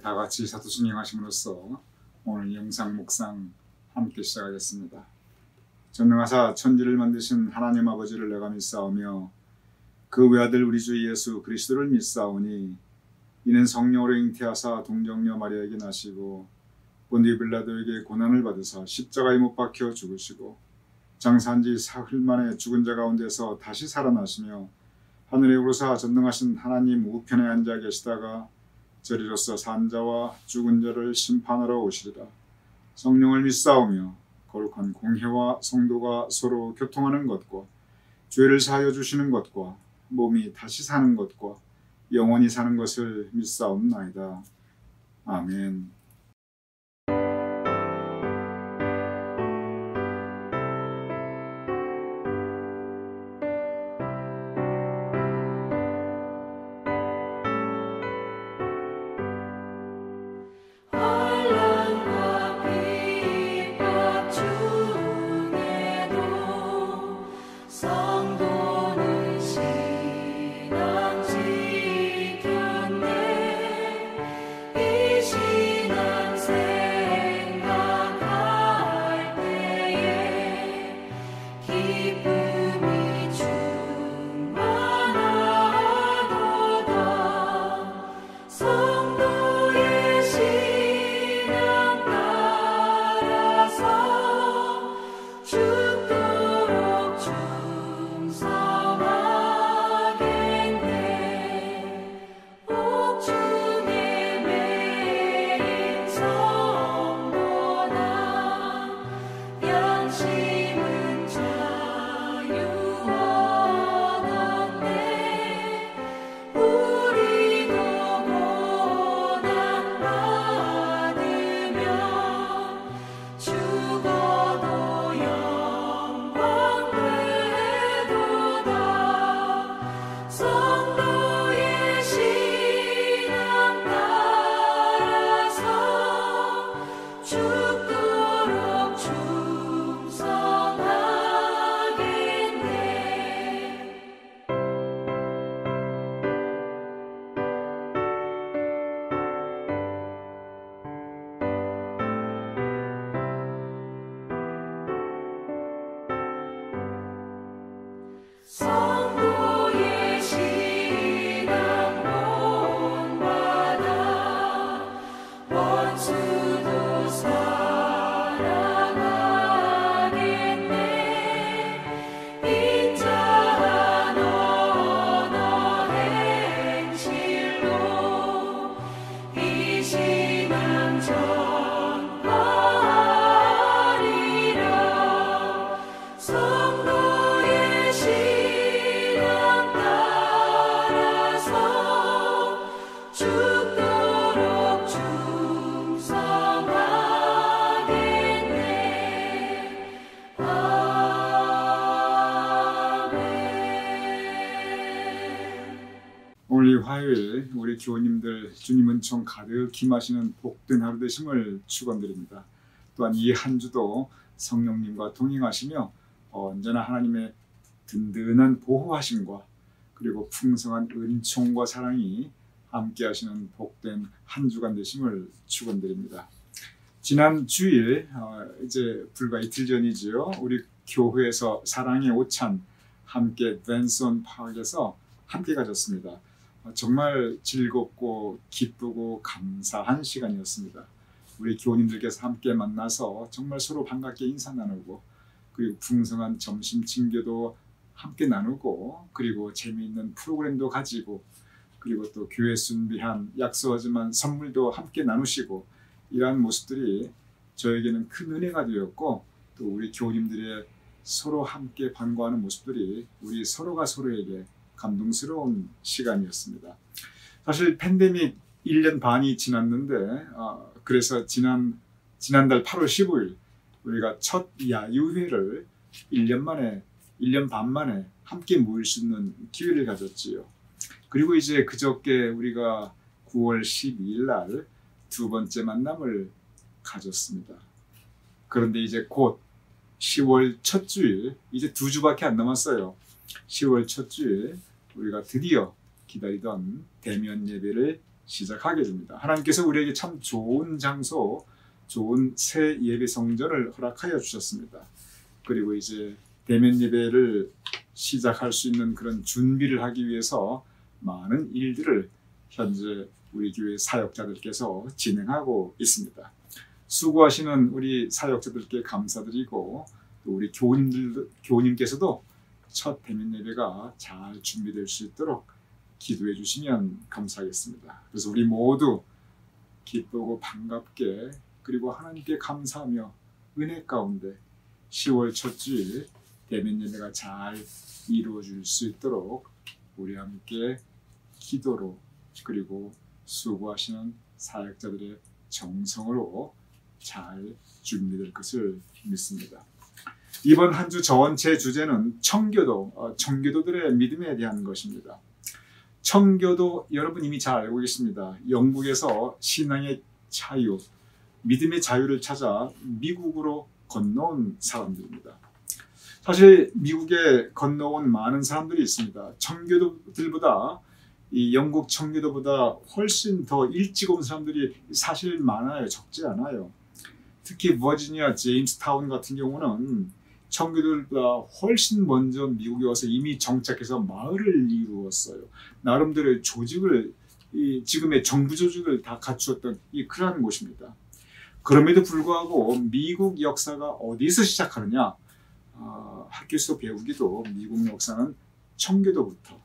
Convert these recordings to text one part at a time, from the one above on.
우리 다 같이 사도신경 하심으로써 오늘 영상 묵상 함께 시작하겠습니다. 전능하사 천지를 만드신 하나님 아버지를 내가 믿사오며 그 외아들 우리 주 예수 그리스도를 믿사오니 이는 성령으로 잉태하사 동정녀 마리아에게 나시고 본디 빌라도에게 고난을 받으사 십자가에 못 박혀 죽으시고 장사한 지 사흘 만에 죽은 자 가운데서 다시 살아나시며 하늘에 오르사 전능하신 하나님 우편에 앉아 계시다가 저리로서 산 자와 죽은 자를 심판하러 오시리라. 성령을 믿사오며 거룩한 공회와 성도가 서로 교통하는 것과 죄를 사하여 주시는 것과 몸이 다시 사는 것과 영원히 사는 것을 믿사옵나이다. 아멘. 오늘 화요일 우리 교우님들 주님 은총 가득 임하시는 복된 하루 되심을 축원드립니다. 또한 이 한 주도 성령님과 동행하시며 언제나 하나님의 든든한 보호하심과 그리고 풍성한 은총과 사랑이 함께 하시는 복된 한 주간 되심을 축원드립니다. 지난 주일 이제 불과 이틀 전이지요. 우리 교회에서 사랑의 오찬 함께 벤슨 파크에서 함께 가졌습니다. 정말 즐겁고 기쁘고 감사한 시간이었습니다. 우리 교우님들께서 함께 만나서 정말 서로 반갑게 인사 나누고 그리고 풍성한 점심 친교도 함께 나누고 그리고 재미있는 프로그램도 가지고 그리고 또 교회 준비한 약소하지만 선물도 함께 나누시고 이러한 모습들이 저에게는 큰 은혜가 되었고 또 우리 교우님들의 서로 함께 반가워하는 모습들이 우리 서로가 서로에게 감동스러운 시간이었습니다. 사실 팬데믹 1년 반이 지났는데 그래서 지난달 8월 15일 우리가 첫 야유회를 1년 반 만에 함께 모일 수 있는 기회를 가졌지요. 그리고 이제 그저께 우리가 9월 12일 날 두 번째 만남을 가졌습니다. 그런데 이제 곧 10월 첫 주일, 이제 2주밖에 안 남았어요. 10월 첫 주일 우리가 드디어 기다리던 대면 예배를 시작하게 됩니다. 하나님께서 우리에게 참 좋은 장소, 좋은 새 예배 성전을 허락하여 주셨습니다. 그리고 이제 대면 예배를 시작할 수 있는 그런 준비를 하기 위해서 많은 일들을 현재 우리 교회 사역자들께서 진행하고 있습니다. 수고하시는 우리 사역자들께 감사드리고 또 우리 교우님께서도 첫 대면 예배가 잘 준비될 수 있도록 기도해 주시면 감사하겠습니다. 그래서 우리 모두 기쁘고 반갑게 그리고 하나님께 감사하며 은혜 가운데 10월 첫 주일 대면 예배가 잘 이루어질 수 있도록 우리 함께 기도로 그리고 수고하시는 사역자들의 정성으로 잘 준비될 것을 믿습니다. 이번 한 주 전체 주제는 청교도들의 믿음에 대한 것입니다. 청교도 여러분 이미 잘 알고 계십니다. 영국에서 신앙의 자유, 믿음의 자유를 찾아 미국으로 건너온 사람들입니다. 사실 미국에 건너온 많은 사람들이 있습니다. 청교도들보다 이 영국 청교도보다 훨씬 더 일찍 온 사람들이 사실 많아요. 적지 않아요. 특히 버지니아 제임스타운 같은 경우는 청교도들보다 훨씬 먼저 미국에 와서 이미 정착해서 마을을 이루었어요. 나름대로의 조직을, 지금의 정부 조직을 다 갖추었던 그러한 곳입니다. 그럼에도 불구하고 미국 역사가 어디서 시작하느냐? 학교에서 배우기도 미국 역사는 청교도부터.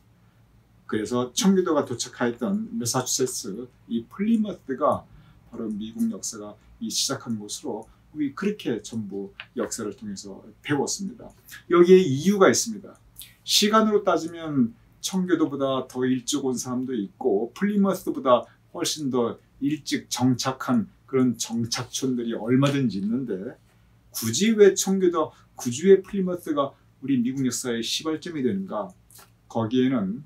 그래서 청교도가 도착하였던 매사추세츠 이 플리머스가 바로 미국 역사가 시작한 곳으로 우리 그렇게 전부 역사를 통해서 배웠습니다. 여기에 이유가 있습니다. 시간으로 따지면 청교도보다 더 일찍 온 사람도 있고 플리머스보다 훨씬 더 일찍 정착한 그런 정착촌들이 얼마든지 있는데 굳이 왜 청교도, 굳이 왜 플리머스가 우리 미국 역사의 시발점이 되는가? 거기에는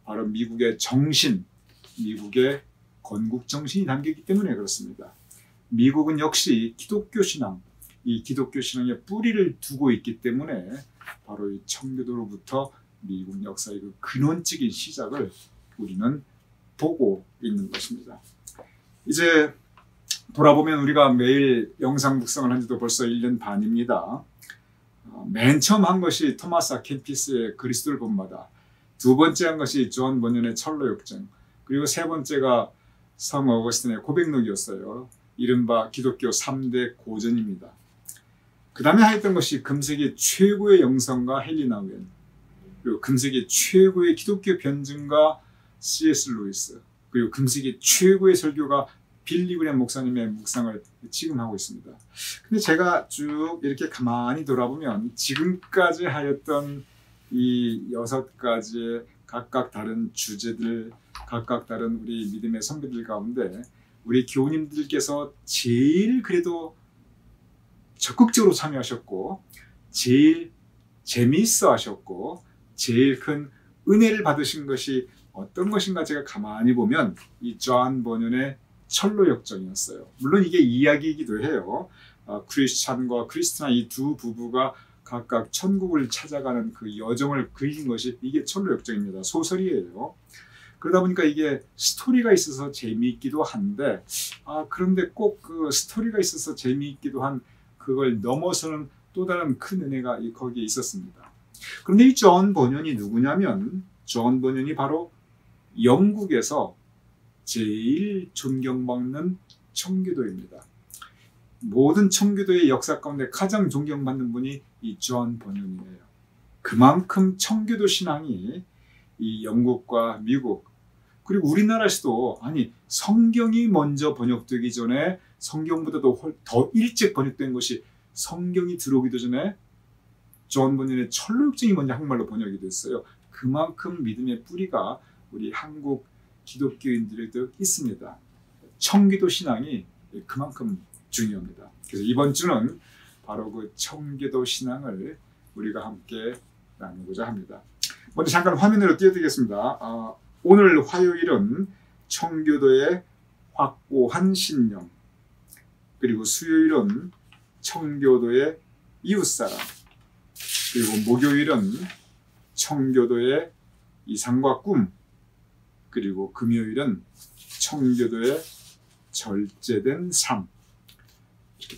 바로 미국의 정신, 미국의 건국 정신이 담기기 때문에 그렇습니다. 미국은 역시 기독교 신앙, 이 기독교 신앙의 뿌리를 두고 있기 때문에 바로 이 청교도로부터 미국 역사의 그 근원적인 시작을 우리는 보고 있는 것입니다. 이제 돌아보면 우리가 매일 영상 묵상을 한 지도 벌써 1년 반입니다. 맨 처음 한 것이 토마스 아 캠피스의 그리스도를 본받아, 두 번째 한 것이 존 버년의 철로역정, 그리고 세 번째가 성 어거스틴의 고백록이었어요. 이른바 기독교 3대 고전입니다. 그 다음에 하였던 것이 금세기 최고의 영성가 헨리 나우엔, 그리고 금세기 최고의 기독교 변증가 C.S. 루이스, 그리고 금세기 최고의 설교가 빌리 그램 목사님의 묵상을 지금 하고 있습니다. 근데 제가 쭉 이렇게 가만히 돌아보면 지금까지 하였던 이 6가지의 각각 다른 주제들, 각각 다른 우리 믿음의 선배들 가운데 우리 교우님들께서 제일 그래도 적극적으로 참여하셨고 제일 재미있어 하셨고 제일 큰 은혜를 받으신 것이 어떤 것인가 제가 가만히 보면 이 존 버년의 철로역정이었어요. 물론 이게 이야기이기도 해요. 크리스찬과 크리스티나 이 두 부부가 각각 천국을 찾아가는 그 여정을 그린 것이 이게 철로역정입니다. 소설이에요. 그러다 보니까 이게 스토리가 있어서 재미있기도 한데 그런데 꼭 그 스토리가 있어서 재미있기도 한 그걸 넘어서는 또 다른 큰 은혜가 거기에 있었습니다. 그런데 이 존 버년이 누구냐면 존 버년이 바로 영국에서 제일 존경받는 청교도입니다. 모든 청교도의 역사 가운데 가장 존경받는 분이 이 존 버년이에요. 그만큼 청교도 신앙이 이 영국과 미국 그리고 우리나라에서도 성경이 먼저 번역되기 전에 성경보다도 더 일찍 번역된 것이 성경이 들어오기도 전에 존 버년의 철로역정이 먼저 한국말로 번역이 됐어요. 그만큼 믿음의 뿌리가 우리 한국 기독교인들에도 있습니다. 청교도 신앙이 그만큼 중요합니다. 그래서 이번 주는 바로 그 청교도 신앙을 우리가 함께 나누고자 합니다. 먼저 잠깐 화면으로 띄워드리겠습니다. 오늘 화요일은 청교도의 확고한 신념, 그리고 수요일은 청교도의 이웃사랑, 그리고 목요일은 청교도의 이상과 꿈, 그리고 금요일은 청교도의 절제된 삶.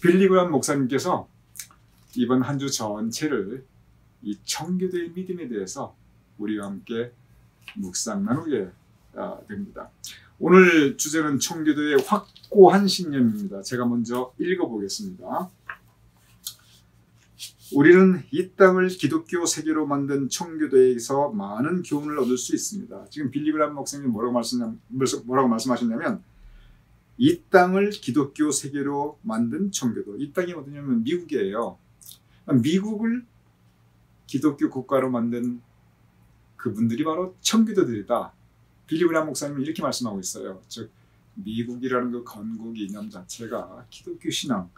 빌리 그레이엄 목사님께서 이번 한 주 전체를 이 청교도의 믿음에 대해서 우리와 함께 묵상 나누게 됩니다. 오늘 주제는 청교도의 확고한 신념입니다. 제가 먼저 읽어보겠습니다. 우리는 이 땅을 기독교 세계로 만든 청교도에서 많은 교훈을 얻을 수 있습니다. 지금 빌리 그레이엄 목사님이 뭐라고 말씀하셨냐면 이 땅을 기독교 세계로 만든 청교도. 이 땅이 어디냐면 미국이에요. 미국을 기독교 국가로 만든 그분들이 바로 청교도들이다. 빌리 그레이엄 목사님은 이렇게 말씀하고 있어요. 즉 미국이라는 그 건국 이념 자체가 기독교 신앙.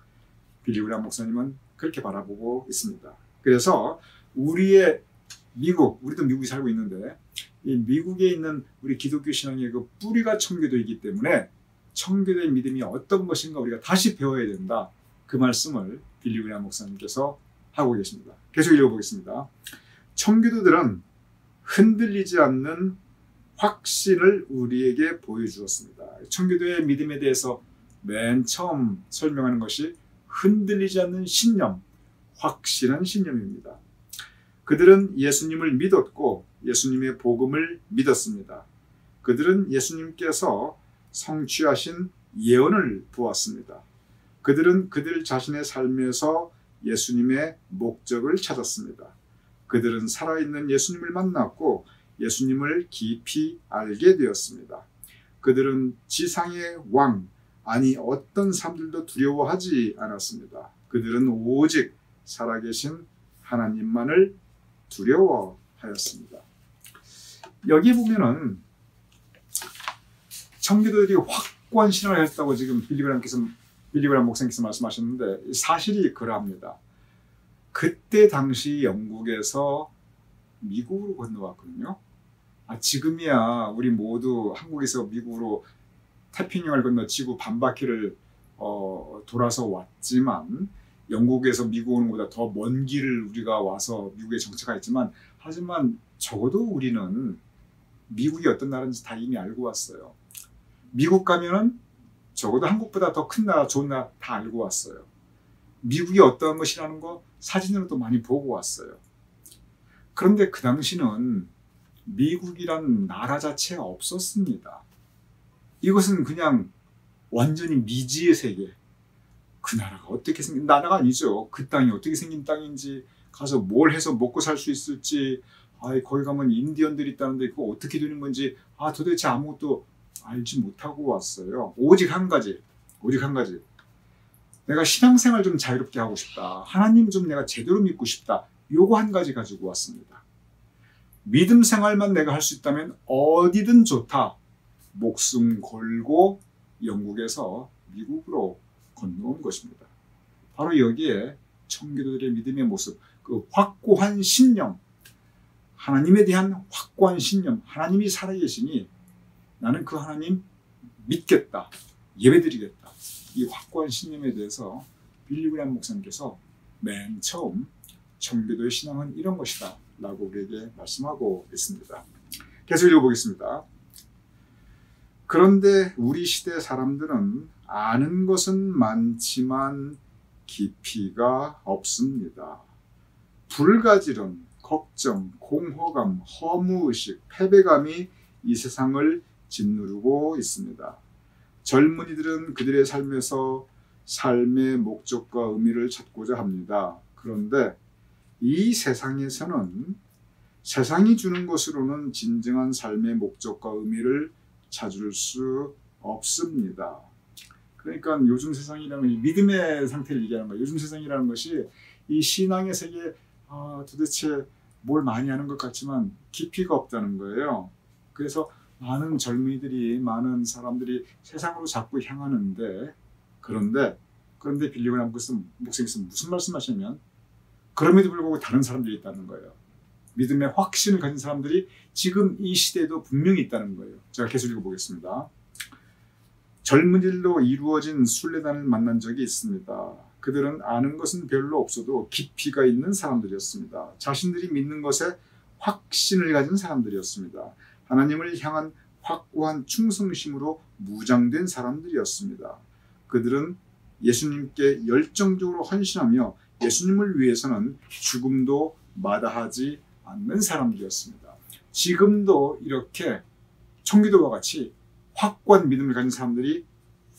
빌리 그레이엄 목사님은 그렇게 바라보고 있습니다. 그래서 우리의 미국, 우리도 미국에 살고 있는데 이 미국에 있는 우리 기독교 신앙의 그 뿌리가 청교도이기 때문에 청교도의 믿음이 어떤 것인가 우리가 다시 배워야 된다. 그 말씀을 빌리 그레이엄 목사님께서 하고 계십니다. 계속 읽어보겠습니다. 청교도들은 흔들리지 않는 확신을 우리에게 보여주었습니다. 청교도의 믿음에 대해서 맨 처음 설명하는 것이 흔들리지 않는 신념, 확실한 신념입니다. 그들은 예수님을 믿었고 예수님의 복음을 믿었습니다. 그들은 예수님께서 성취하신 예언을 보았습니다. 그들은 그들 자신의 삶에서 예수님의 목적을 찾았습니다. 그들은 살아있는 예수님을 만났고 예수님을 깊이 알게 되었습니다. 그들은 지상의 왕, 아니 어떤 사람들도 두려워하지 않았습니다. 그들은 오직 살아계신 하나님만을 두려워하였습니다. 여기 보면은 청교도들이 확고한 신앙을 했다고 지금 빌리 그레이엄 목사님께서 말씀하셨는데 사실이 그러합니다. 그때 당시 영국에서 미국으로 건너왔거든요. 지금이야 우리 모두 한국에서 미국으로 태평양을 건너 지구 반바퀴를 돌아서 왔지만 영국에서 미국 오는 것보다 더 먼 길을 우리가 와서 미국에 정착했지만 하지만 적어도 우리는 미국이 어떤 나라인지 다 이미 알고 왔어요. 미국 가면은 적어도 한국보다 더 큰 나라, 좋은 나라 다 알고 왔어요. 미국이 어떠한 것이라는 거 사진으로도 많이 보고 왔어요. 그런데 그 당시는 미국이란 나라 자체가 없었습니다. 이것은 그냥 완전히 미지의 세계. 그 나라가 어떻게 생긴 나라가 아니죠. 그 땅이 어떻게 생긴 땅인지, 가서 뭘 해서 먹고 살 수 있을지, 거기 가면 인디언들이 있다는데 그거 어떻게 되는 건지 도대체 아무것도 알지 못하고 왔어요. 오직 한 가지. 내가 신앙생활 좀 자유롭게 하고 싶다. 하나님 좀 내가 제대로 믿고 싶다. 요거 한 가지 가지고 왔습니다. 믿음 생활만 내가 할 수 있다면 어디든 좋다. 목숨 걸고 영국에서 미국으로 건너온 것입니다. 바로 여기에 청교도들의 믿음의 모습, 그 확고한 신념, 하나님에 대한 확고한 신념, 하나님이 살아계시니 나는 그 하나님 믿겠다, 예배드리겠다. 이 확고한 신념에 대해서 빌리 그레이엄 목사님께서 맨 처음 청교도의 신앙은 이런 것이다 라고 우리에게 말씀하고 있습니다. 계속 읽어보겠습니다. 그런데 우리 시대 사람들은 아는 것은 많지만 깊이가 없습니다. 불가지런, 걱정, 공허감, 허무의식, 패배감이 이 세상을 짓누르고 있습니다. 젊은이들은 그들의 삶에서 삶의 목적과 의미를 찾고자 합니다. 그런데 이 세상에서는 세상이 주는 것으로는 진정한 삶의 목적과 의미를 찾을 수 없습니다. 그러니까 요즘 세상이라는 믿음의 상태를 얘기하는 거예요. 요즘 세상이라는 것이 이 신앙의 세계에 도대체 뭘 많이 하는 것 같지만 깊이가 없다는 거예요. 그래서 많은 젊은이들이, 많은 사람들이 세상으로 자꾸 향하는데, 그런데 빌리 그레이엄 목사님께서 무슨 말씀하시냐면 그럼에도 불구하고 다른 사람들이 있다는 거예요. 믿음의 확신을 가진 사람들이 지금 이 시대에도 분명히 있다는 거예요. 제가 계속 읽어보겠습니다. 젊은이들로 이루어진 순례단을 만난 적이 있습니다. 그들은 아는 것은 별로 없어도 깊이가 있는 사람들이었습니다. 자신들이 믿는 것에 확신을 가진 사람들이었습니다. 하나님을 향한 확고한 충성심으로 무장된 사람들이었습니다. 그들은 예수님께 열정적으로 헌신하며 예수님을 위해서는 죽음도 마다하지 않는 사람들이었습니다. 지금도 이렇게 청기도와 같이 확고한 믿음을 가진 사람들이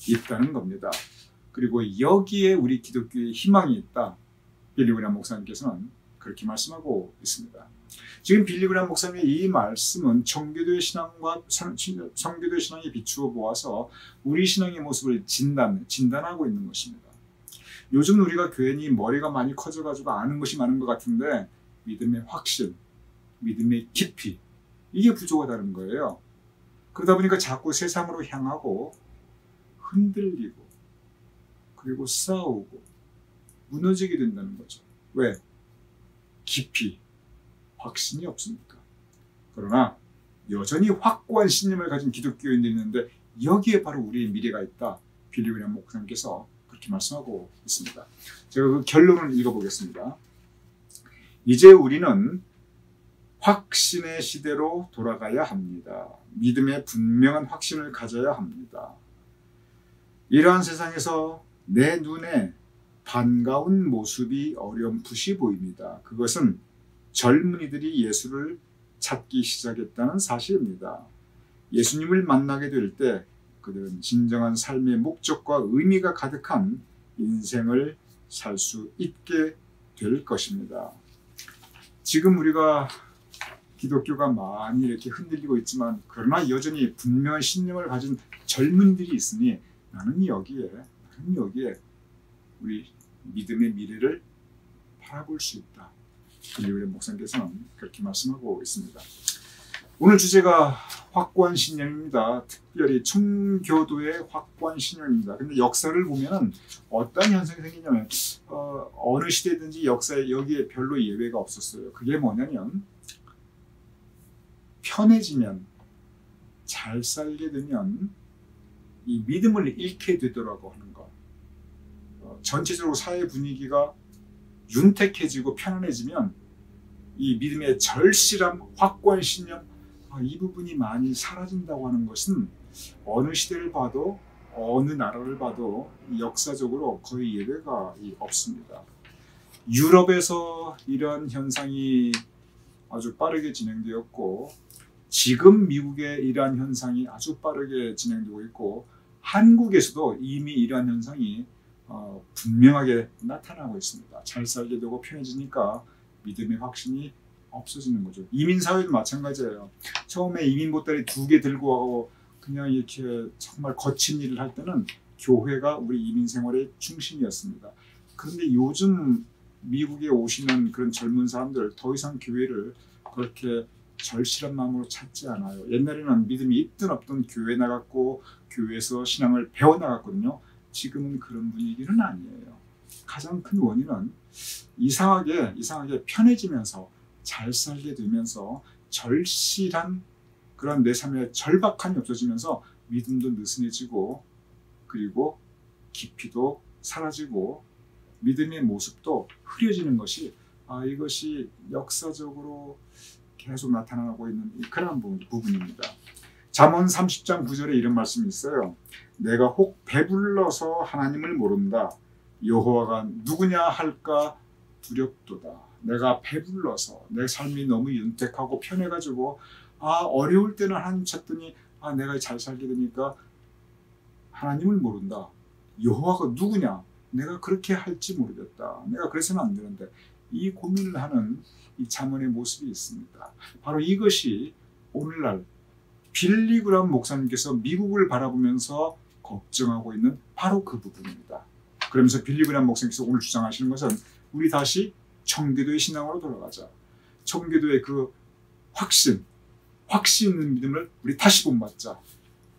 있다는 겁니다. 그리고 여기에 우리 기독교의 희망이 있다. 빌리 그레이엄 목사님께서는 그렇게 말씀하고 있습니다. 지금 빌리 그레이엄 목사님의 이 말씀은 청교도의 신앙에 비추어 보아서 우리 신앙의 모습을 진단하고 있는 것입니다. 요즘 우리가 괜히 머리가 많이 커져가지고 아는 것이 많은 것 같은데 믿음의 확신, 믿음의 깊이 이게 부족하다는 거예요. 그러다 보니까 자꾸 세상으로 향하고 흔들리고 그리고 싸우고 무너지게 된다는 거죠. 왜? 깊이 확신이 없으니까. 그러나 여전히 확고한 신념을 가진 기독교인들이 있는데 여기에 바로 우리의 미래가 있다. 빌리 그레이엄 목사님께서 그렇게 말씀하고 있습니다. 제가 그 결론을 읽어보겠습니다. 이제 우리는 확신의 시대로 돌아가야 합니다. 믿음의 분명한 확신을 가져야 합니다. 이러한 세상에서 내 눈에 반가운 모습이 어렴풋이 보입니다. 그것은 젊은이들이 예수를 찾기 시작했다는 사실입니다. 예수님을 만나게 될 때 그들은 진정한 삶의 목적과 의미가 가득한 인생을 살 수 있게 될 것입니다. 지금 우리가 기독교가 많이 이렇게 흔들리고 있지만 그러나 여전히 분명한 신념을 가진 젊은이들이 있으니 나는 여기에 우리 믿음의 미래를 바라볼 수 있다. 빌리 그레이엄 목사님께서는 그렇게 말씀하고 있습니다. 오늘 주제가 확고한 신념입니다. 특별히 청교도의 확고한 신념입니다. 근데 역사를 보면 어떤 현상이 생기냐면 어느 시대든지 역사에 여기에 별로 예외가 없었어요. 그게 뭐냐면 편해지면 잘 살게 되면 이 믿음을 잃게 되더라고 하는 것. 전체적으로 사회 분위기가 윤택해지고 편안해지면 이 믿음의 절실함, 확고한 신념 이 부분이 많이 사라진다고 하는 것은 어느 시대를 봐도 어느 나라를 봐도 역사적으로 거의 예외가 없습니다. 유럽에서 이러한 현상이 아주 빠르게 진행되었고 지금 미국의 이러한 현상이 아주 빠르게 진행되고 있고 한국에서도 이미 이러한 현상이 분명하게 나타나고 있습니다. 잘 살게 되고 편해지니까 믿음의 확신이 없어지는 거죠. 이민사회도 마찬가지예요. 처음에 이민 보따리 2개 들고 가고 그냥 이렇게 정말 거친 일을 할 때는 교회가 우리 이민 생활의 중심이었습니다. 그런데 요즘 미국에 오시는 그런 젊은 사람들 더 이상 교회를 그렇게 절실한 마음으로 찾지 않아요. 옛날에는 믿음이 있든 없든 교회 나갔고 교회에서 신앙을 배워나갔거든요. 지금은 그런 분위기는 아니에요. 가장 큰 원인은 이상하게 편해지면서 잘 살게 되면서 절실한 그런 내 삶의 절박함이 없어지면서 믿음도 느슨해지고 그리고 깊이도 사라지고 믿음의 모습도 흐려지는 것이 이것이 역사적으로 계속 나타나고 있는 그런 부분입니다. 잠언 30장 9절에 이런 말씀이 있어요. 내가 혹 배불러서 하나님을 모른다. 여호와가 누구냐 할까 두렵도다. 내가 배불러서 내 삶이 너무 윤택하고 편해가지고 어려울 때는 하나님 찾더니 내가 잘 살게 되니까 하나님을 모른다. 여호와가 누구냐? 내가 그렇게 할지 모르겠다. 내가 그래서는 안 되는데 이 고민을 하는 이 잠언의 모습이 있습니다. 바로 이것이 오늘날 빌리 그레이엄 목사님께서 미국을 바라보면서 걱정하고 있는 바로 그 부분입니다. 그러면서 빌리 그레이엄 목사님께서 오늘 주장하시는 것은 우리 다시 청교도의 신앙으로 돌아가자. 청교도의 그 확신 있는 믿음을 우리 다시 본받자.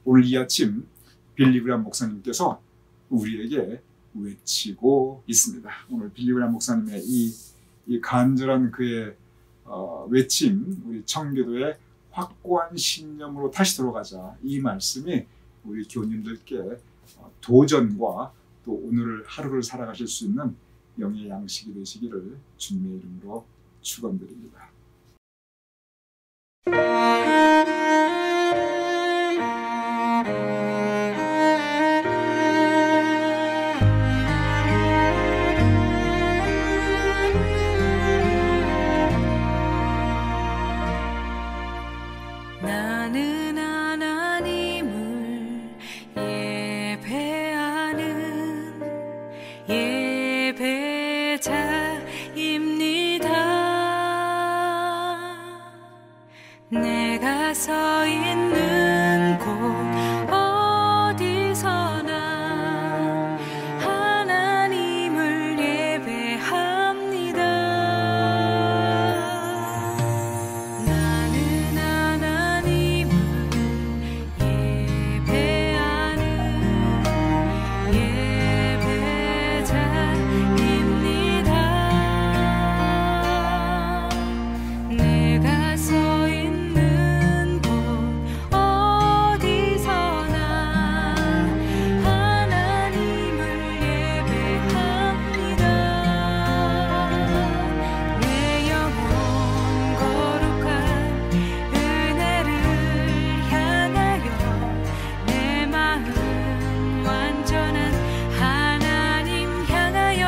오늘 이 아침 빌리 그레이엄 목사님께서 우리에게 외치고 있습니다. 오늘 빌리 그레이엄 목사님의 이 간절한 그의 외침, 우리 청교도의 확고한 신념으로 다시 돌아가자. 이 말씀이 우리 교우님들께 도전과 또 오늘 하루를 살아가실 수 있는 영의 양식이 되시기를 주님의 이름으로 축원드립니다. 서 있는 곳 어디서나 하나님을 예배합니다. 나는 하나님을 예배하는 예배자입니다. 내가 서 있는 곳 어디서나 하나님을 예배합니다. 내 영혼 거룩한 은혜를 향하여 내 마음 완전한 하나님 향하여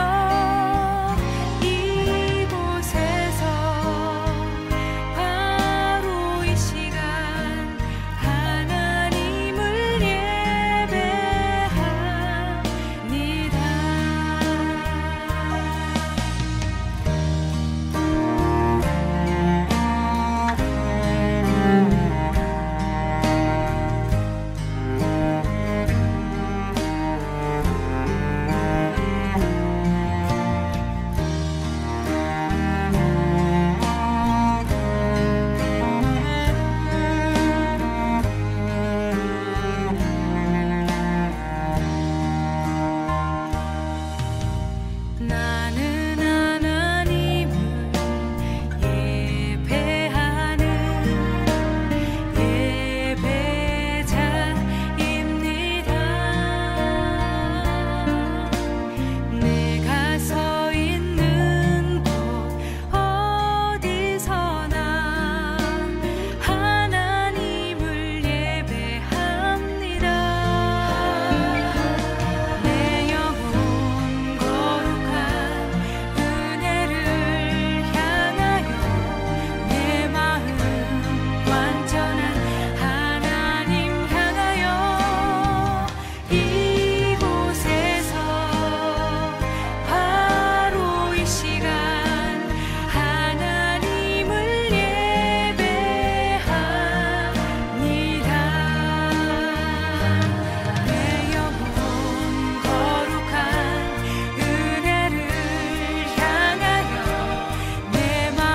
이곳에서 바로 이 시간 하나님을 나는 하나님을 예배하는 예배자입니다. 내가 서 있는 곳 어디서나 하나님을 예배합니다. 내 영혼 거룩한 은혜를 향하여 내 마음 완전한 하나님 향하여 이곳에서 바로 이 시간 하나님을 예배합니다. 내 영혼 거룩한 은혜를 향하여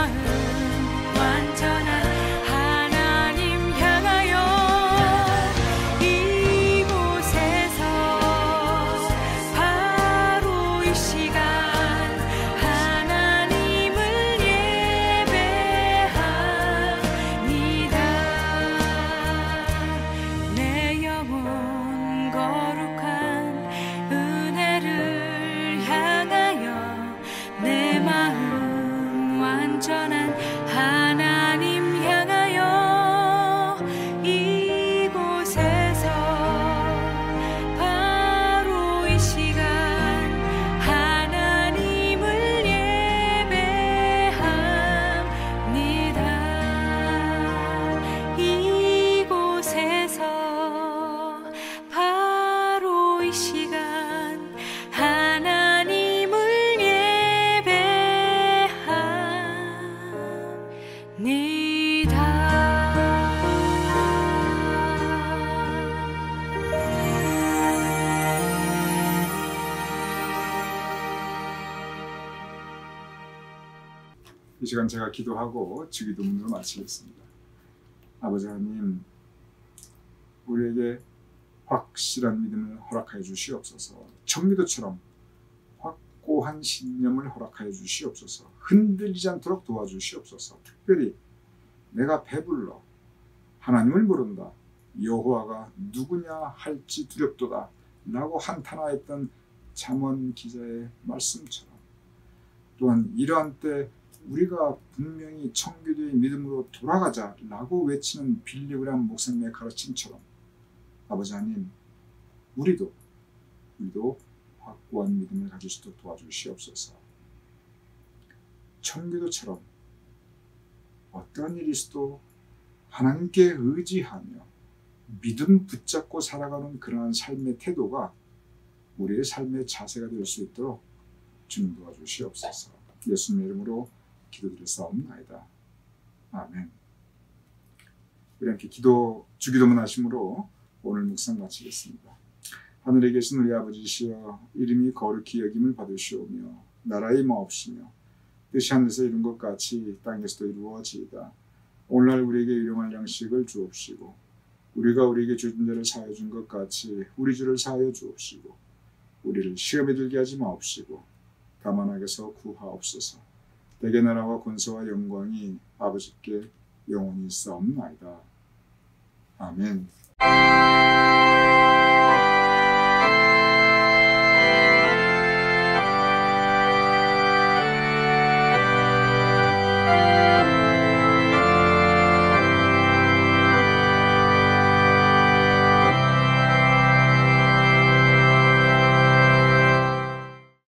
내 마음 완전한 하나님 향하여 이곳에서 바로 이 시간 하나님을 예배합니다. 내 영혼 거룩한 은혜를 향하여 내 마음 완전한 하나님 향하여 이곳에서 바로 이 시간 하나님을 예배합니다. 이곳에서 바로 이 시간 하나님을 이 시간 제가 기도하고 주기도문으로 마치겠습니다. 아버지 하나님, 우리에게 확실한 믿음을 허락하여 주시옵소서. 청기도처럼 확고한 신념을 허락하여 주시옵소서. 흔들리지 않도록 도와주시옵소서. 특별히 내가 배불러 하나님을 모른다, 여호와가 누구냐 할지 두렵도다 라고 한탄하였던 잠언 기자의 말씀처럼, 또한 이러한 때 우리가 분명히 청교도의 믿음으로 돌아가자라고 외치는 빌리 그레이엄 목사님의 가르침처럼, 아버지 하나님, 우리도 확고한 믿음을 가질 수 있도록 도와주시옵소서. 청교도처럼 어떠한 일이 있어도 하나님께 의지하며 믿음 붙잡고 살아가는 그러한 삶의 태도가 우리의 삶의 자세가 될 수 있도록 주님 도와주시옵소서. 예수님의 이름으로 기도드렸사옵나이다. 아멘. 우리 함께 주기도문 하심으로 오늘 묵상 마치겠습니다. 하늘에 계신 우리 아버지시여, 이름이 거룩히 여김을 받으시오며 나라의 마옵시며 뜻이 하늘에서 이룬 것 같이 땅에서도 이루어지이다. 오늘날 우리에게 일용할 양식을 주옵시고 우리가 우리에게 주준 죄를 사하여 준 것 같이 우리 죄를 사하여 주옵시고 우리를 시험에 들게 하지 마옵시고 다만 악에서 구하옵소서. 대개 나라와 권세와 영광이 아버지께 영원히 있사옵나이다. 아멘.